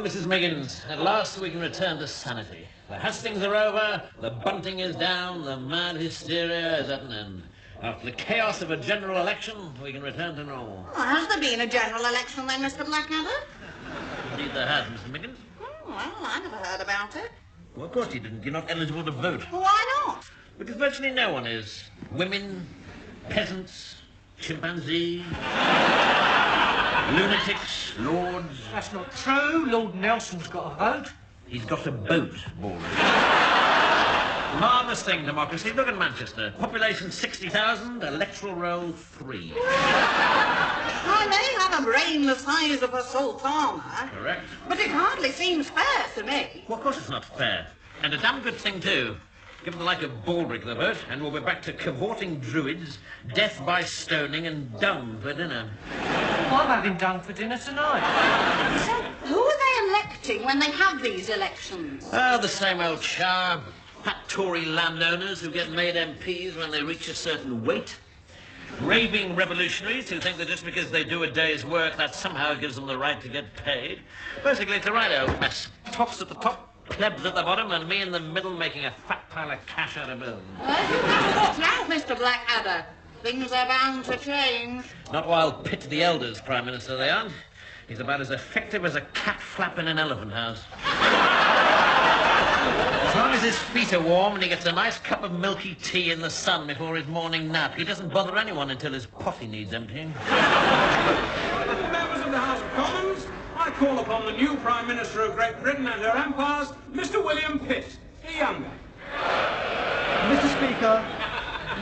Mrs. Miggins. At last we can return to sanity. The hustings are over, the bunting is down, the mad hysteria is at an end. After the chaos of a general election, we can return to normal. Well, has there been a general election then, Mr. Blackadder? Indeed there has, Mrs. Miggins. Oh, well, I never heard about it. Well, of course you didn't. You're not eligible to vote. Why not? Because virtually no one is. Women, peasants, chimpanzees, lunatics, lords. That's not true. Lord Nelson's got a vote. He's got a boat, Baldwin. Marvellous thing, democracy. Look at Manchester. Population 60,000, electoral roll 3. I may have a brain the size of a sultana. Correct. But it hardly seems fair to me. Well, of course it's not fair. And a damn good thing, too. Give the like of Baldrick the vote, and we'll be back to cavorting druids, death by stoning, and dung for dinner. I'm having dung for dinner tonight. So, who are they electing when they have these elections? Oh, the same old charm. Fat Tory landowners who get made MPs when they reach a certain weight. Raving revolutionaries who think that just because they do a day's work, that somehow gives them the right to get paid. Basically, it's a right old mess. Tops at the top, plebs at the bottom, and me in the middle making a fat pile of cash out of bills. Well, you better watch out, Mr. Blackadder. Things are bound to change. Not while Pitt the Elder's Prime Minister, they aren't. He's about as effective as a cat flap in an elephant house. As long as his feet are warm and he gets a nice cup of milky tea in the sun before his morning nap, he doesn't bother anyone until his potty needs emptying. Members of the House of Commons, I call upon the new Prime Minister of Great Britain and her empires, Mr. William Pitt, the younger. Mr. Speaker,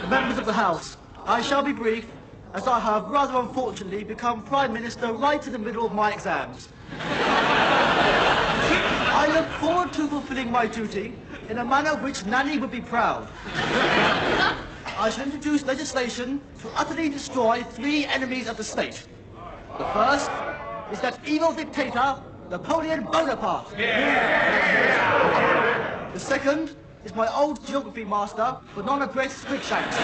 members of the House, I shall be brief, as I have rather unfortunately become Prime Minister right in the middle of my exams. I look forward to fulfilling my duty in a manner which Nanny would be proud. I shall introduce legislation to utterly destroy 3 enemies of the state. The first is that evil dictator, Napoleon Bonaparte. The second is my old geography master, Banana Bread Squigshanks.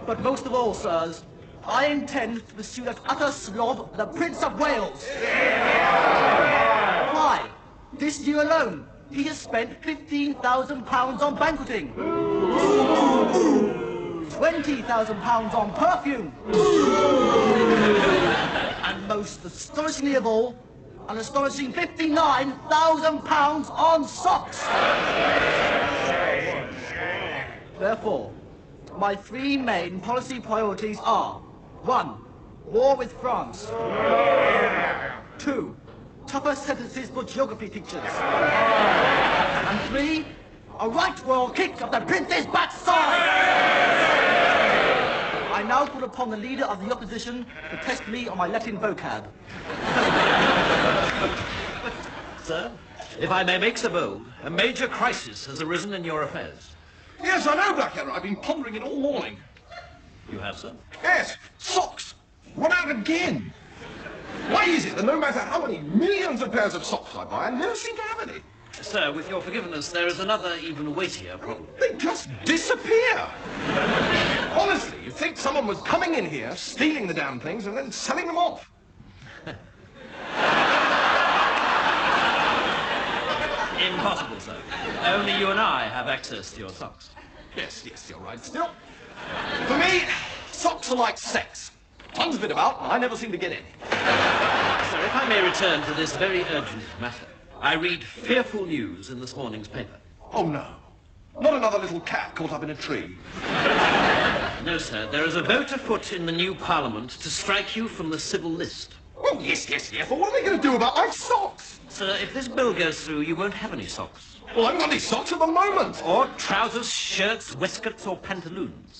But most of all, sirs, I intend to pursue that utter slob, the Prince of Wales. Why? This year alone, he has spent £15,000 on banqueting. £20,000 on perfume. And most astonishingly of all, an astonishing £59,000 on socks. Therefore, my 3 main policy priorities are: 1. War with France. 2. Tougher sentences for geography teachers. And 3. A right royal kick of the prince's backside. I now call upon the leader of the opposition to test me on my Latin vocab. Sir, if I may make so bold, a major crisis has arisen in your affairs. Yes, I know, Blackadder. I've been pondering it all morning. You have, sir? Yes, socks. Run out again. Why is it that no matter how many millions of pairs of socks I buy, I never seem to have any? Sir, with your forgiveness, there is another even weightier problem. They just disappear. Honestly, you'd think someone was coming in here, stealing the damn things, and then selling them off. Impossible, sir. Only you and I have access to your socks. Yes, you're right. Still, for me, socks are like sex. One's a bit about, and I never seem to get any. Sir, if I may return to this very urgent matter. I read fearful news in this morning's paper. Oh, no. Not another little cat caught up in a tree. No, sir. There is a vote afoot in the new Parliament to strike you from the civil list. Well, yes. But what are they going to do about my socks? Sir, if this bill goes through, you won't have any socks. Well, I haven't got any socks at the moment. Or trousers, shirts, waistcoats, or pantaloons.